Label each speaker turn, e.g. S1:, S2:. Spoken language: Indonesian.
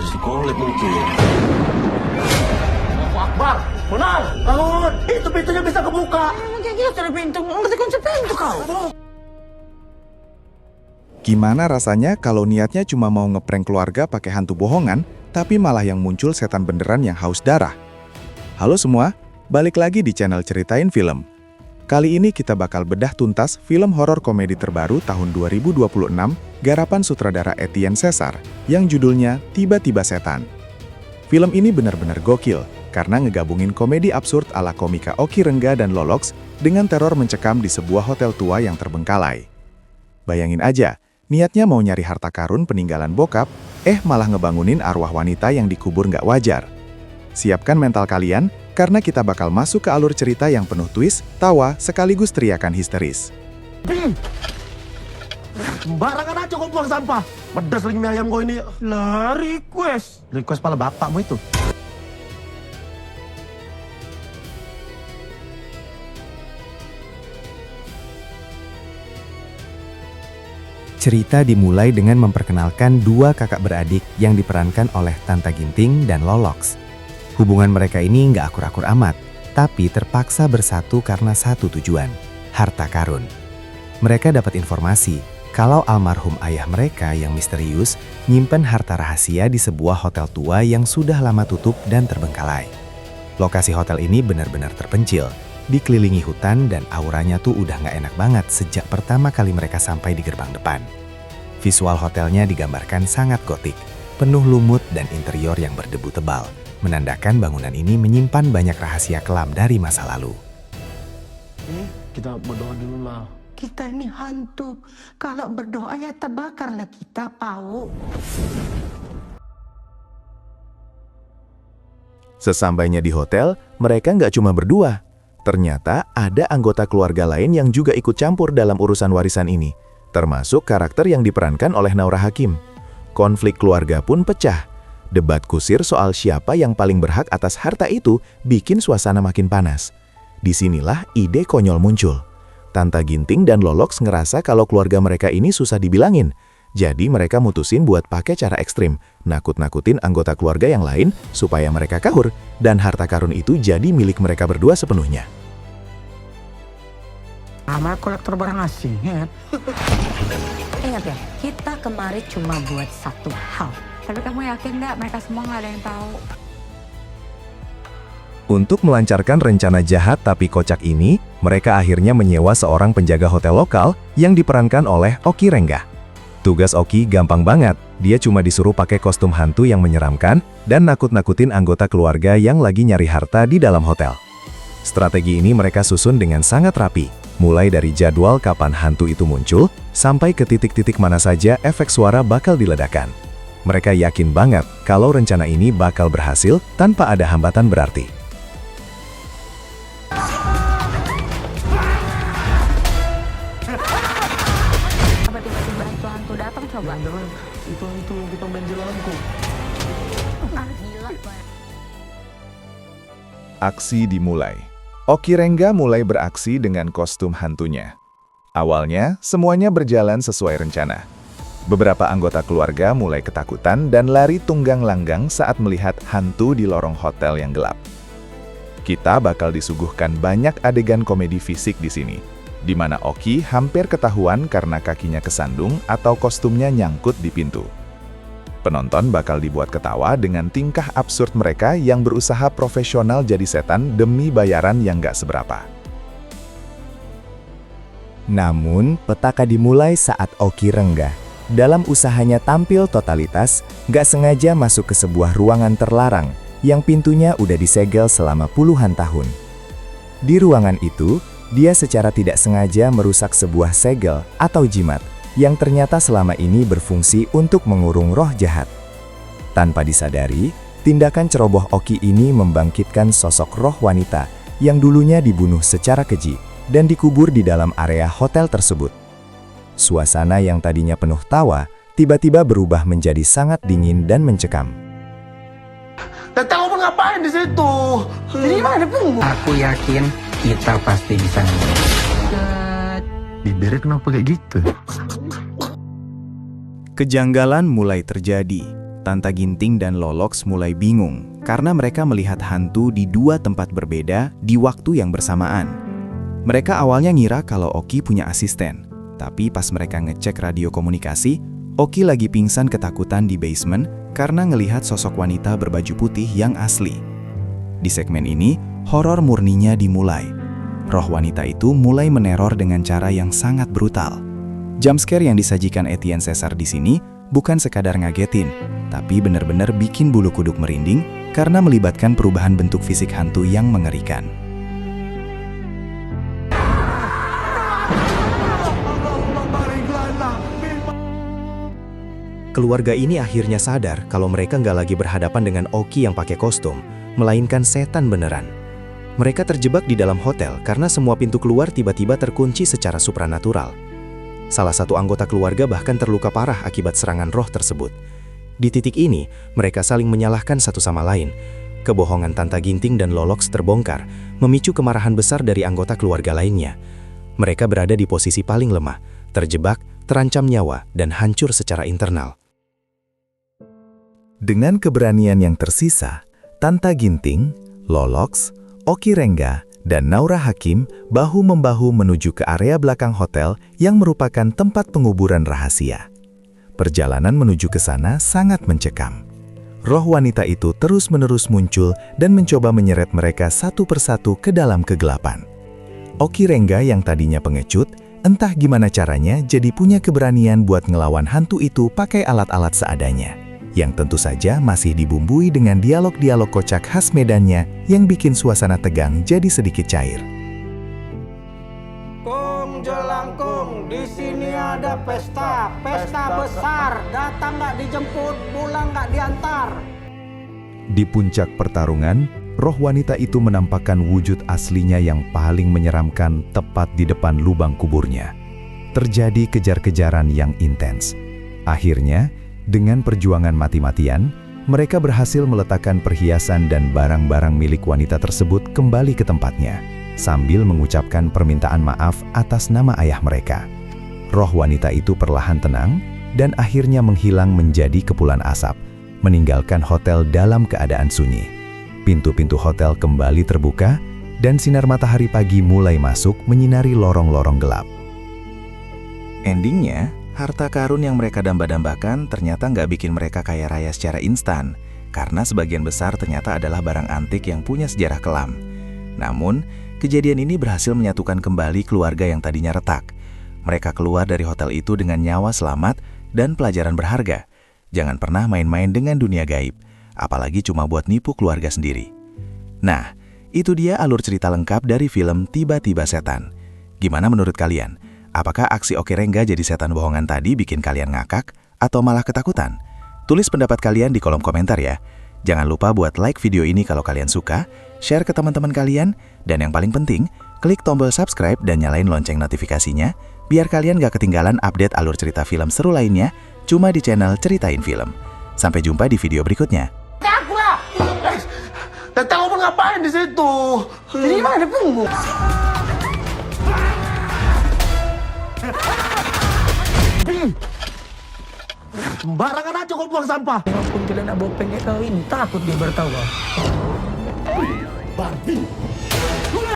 S1: si Kolek mungkin.
S2: Allahu Akbar! Benar! Bangun! Itu pintunya bisa kebuka! Emang kayak gitu ada pintu, ngerti kunci pintu kau?
S3: Gimana rasanya kalau niatnya cuma mau ngeprank keluarga pakai hantu bohongan, tapi malah yang muncul setan beneran yang haus darah? Halo semua, balik lagi di channel Ceritain Film. Kali ini kita bakal bedah tuntas film horor komedi terbaru tahun 2026 garapan sutradara Etienne Cesar yang judulnya Tiba-Tiba Setan. Film ini benar-benar gokil karena ngegabungin komedi absurd ala komika Oki Rengga dan Lolox dengan teror mencekam di sebuah hotel tua yang terbengkalai. Bayangin aja, niatnya mau nyari harta karun peninggalan bokap, malah ngebangunin arwah wanita yang dikubur nggak wajar. Siapkan mental kalian, karena kita bakal masuk ke alur cerita yang penuh twist, tawa, sekaligus teriakan histeris.
S2: Sembarangan aja kau buang sampah. Pedas lagi mie ayam kau ini. Lah, request. Request pala bapakmu itu.
S4: Cerita dimulai dengan memperkenalkan dua kakak beradik yang diperankan oleh Tanta Ginting dan Lolox. Hubungan mereka ini nggak akur-akur amat, tapi terpaksa bersatu karena satu tujuan, harta karun. Mereka dapat informasi kalau almarhum ayah mereka yang misterius nyimpen harta rahasia di sebuah hotel tua yang sudah lama tutup dan terbengkalai. Lokasi hotel ini benar-benar terpencil, dikelilingi hutan dan auranya tuh udah nggak enak banget sejak pertama kali mereka sampai di gerbang depan. Visual hotelnya digambarkan sangat gotik, penuh lumut dan interior yang berdebu tebal, menandakan bangunan ini menyimpan banyak rahasia kelam dari masa lalu.
S2: Kita berdoa dulu lah.
S5: Kita ini hantu. Kalau berdoa ya terbakarlah kita, Pau.
S3: Sesampainya di hotel, mereka nggak cuma berdua. Ternyata ada anggota keluarga lain yang juga ikut campur dalam urusan warisan ini, termasuk karakter yang diperankan oleh Naura Hakim. Konflik keluarga pun pecah. Debat kusir soal siapa yang paling berhak atas harta itu bikin suasana makin panas. Disinilah ide konyol muncul. Tanta Ginting dan Lolox ngerasa kalau keluarga mereka ini susah dibilangin. Jadi mereka mutusin buat pakai cara ekstrim, nakut-nakutin anggota keluarga yang lain supaya mereka kabur, dan harta karun itu jadi milik mereka berdua sepenuhnya.
S5: Sama kolektor barang asing, ya.
S6: Ingat ya, kita kemari cuma buat satu hal. Tapi kamu yakin nggak mereka semua nggak ada yang tahu?
S4: Untuk melancarkan rencana jahat tapi kocak ini, mereka akhirnya menyewa seorang penjaga hotel lokal yang diperankan oleh Oki Rengga. Tugas Oki gampang banget, dia cuma disuruh pakai kostum hantu yang menyeramkan dan nakut-nakutin anggota keluarga yang lagi nyari harta di dalam hotel. Strategi ini mereka susun dengan sangat rapi, mulai dari jadwal kapan hantu itu muncul, sampai ke titik-titik mana saja efek suara bakal diledakkan. Mereka yakin banget kalau rencana ini bakal berhasil tanpa ada hambatan berarti.
S6: Apa tiba-tiba hantu datang coba?
S2: Jangan, itu hantu yang kita main jalanku.
S6: Gila.
S3: Aksi dimulai. Oki Rengga mulai beraksi dengan kostum hantunya. Awalnya, semuanya berjalan sesuai rencana. Beberapa anggota keluarga mulai ketakutan dan lari tunggang langgang saat melihat hantu di lorong hotel yang gelap. Kita bakal disuguhkan banyak adegan komedi fisik di sini, di mana Oki hampir ketahuan karena kakinya kesandung atau kostumnya nyangkut di pintu. Penonton bakal dibuat ketawa dengan tingkah absurd mereka yang berusaha profesional jadi setan demi bayaran yang gak seberapa.
S4: Namun, petaka dimulai saat Oki Rengga, dalam usahanya tampil totalitas, gak sengaja masuk ke sebuah ruangan terlarang yang pintunya udah disegel selama puluhan tahun. Di ruangan itu, dia secara tidak sengaja merusak sebuah segel atau jimat yang ternyata selama ini berfungsi untuk mengurung roh jahat. Tanpa disadari, tindakan ceroboh Oki ini membangkitkan sosok roh wanita yang dulunya dibunuh secara keji dan dikubur di dalam area hotel tersebut. Suasana yang tadinya penuh tawa, tiba-tiba berubah menjadi sangat dingin dan mencekam.
S2: Tetang mau ngapain di situ? Ini mana ada punggung?
S7: Aku yakin kita pasti bisa nemuin.
S2: Bibirnya kenapa kayak gitu?
S3: Kejanggalan mulai terjadi. Tanta Ginting dan Lolox mulai bingung karena mereka melihat hantu di dua tempat berbeda di waktu yang bersamaan. Mereka awalnya ngira kalau Oki punya asisten, tapi pas mereka ngecek radio komunikasi, Oki lagi pingsan ketakutan di basement karena ngelihat sosok wanita berbaju putih yang asli. Di segmen ini, horor murninya dimulai. Roh wanita itu mulai meneror dengan cara yang sangat brutal. Jumpscare yang disajikan Etienne Cesar di sini bukan sekadar ngagetin, tapi benar-benar bikin bulu kuduk merinding karena melibatkan perubahan bentuk fisik hantu yang mengerikan.
S4: Keluarga ini akhirnya sadar kalau mereka nggak lagi berhadapan dengan Oki yang pakai kostum, melainkan setan beneran. Mereka terjebak di dalam hotel karena semua pintu keluar tiba-tiba terkunci secara supranatural. Salah satu anggota keluarga bahkan terluka parah akibat serangan roh tersebut. Di titik ini, mereka saling menyalahkan satu sama lain. Kebohongan Tanta Ginting dan Lolox terbongkar, memicu kemarahan besar dari anggota keluarga lainnya. Mereka berada di posisi paling lemah, terjebak, terancam nyawa, dan hancur secara internal.
S3: Dengan keberanian yang tersisa, Tanta Ginting, Lolox, Oki Rengga, dan Naura Hakim bahu-membahu menuju ke area belakang hotel yang merupakan tempat penguburan rahasia. Perjalanan menuju ke sana sangat mencekam. Roh wanita itu terus-menerus muncul dan mencoba menyeret mereka satu persatu ke dalam kegelapan. Oki Rengga yang tadinya pengecut, entah gimana caranya jadi punya keberanian buat ngelawan hantu itu pakai alat-alat seadanya, yang tentu saja masih dibumbui dengan dialog-dialog kocak khas medannya yang bikin suasana tegang jadi sedikit cair.
S1: Kung jelangkung, di sini ada pesta besar. Datang nggak dijemput, pulang nggak diantar.
S3: Di puncak pertarungan, roh wanita itu menampakkan wujud aslinya yang paling menyeramkan tepat di depan lubang kuburnya. Terjadi kejar-kejaran yang intens. Akhirnya, dengan perjuangan mati-matian, mereka berhasil meletakkan perhiasan dan barang-barang milik wanita tersebut kembali ke tempatnya, sambil mengucapkan permintaan maaf atas nama ayah mereka. Roh wanita itu perlahan tenang dan akhirnya menghilang menjadi kepulan asap, meninggalkan hotel dalam keadaan sunyi. Pintu-pintu hotel kembali terbuka dan sinar matahari pagi mulai masuk menyinari lorong-lorong gelap. Endingnya, harta karun yang mereka damba-dambakan ternyata nggak bikin mereka kaya raya secara instan, karena sebagian besar ternyata adalah barang antik yang punya sejarah kelam. Namun, kejadian ini berhasil menyatukan kembali keluarga yang tadinya retak. Mereka keluar dari hotel itu dengan nyawa selamat dan pelajaran berharga. Jangan pernah main-main dengan dunia gaib, apalagi cuma buat nipu keluarga sendiri. Nah, itu dia alur cerita lengkap dari film Tiba-Tiba Setan. Gimana menurut kalian? Apakah aksi Oki Rengga jadi setan bohongan tadi bikin kalian ngakak atau malah ketakutan? Tulis pendapat kalian di kolom komentar ya. Jangan lupa buat like video ini kalau kalian suka, share ke teman-teman kalian, dan yang paling penting, klik tombol subscribe dan nyalain lonceng notifikasinya, biar kalian gak ketinggalan update alur cerita film seru lainnya, cuma di channel Ceritain Film. Sampai jumpa di video berikutnya.
S2: Tetang mau ngapain di situ?
S1: Jadi mana ada punggung?
S2: Sembarangan aja kau buang sampah.
S1: Walaupun bila nak bawa pendek kau ini, takut dia bertawa.
S2: Babi.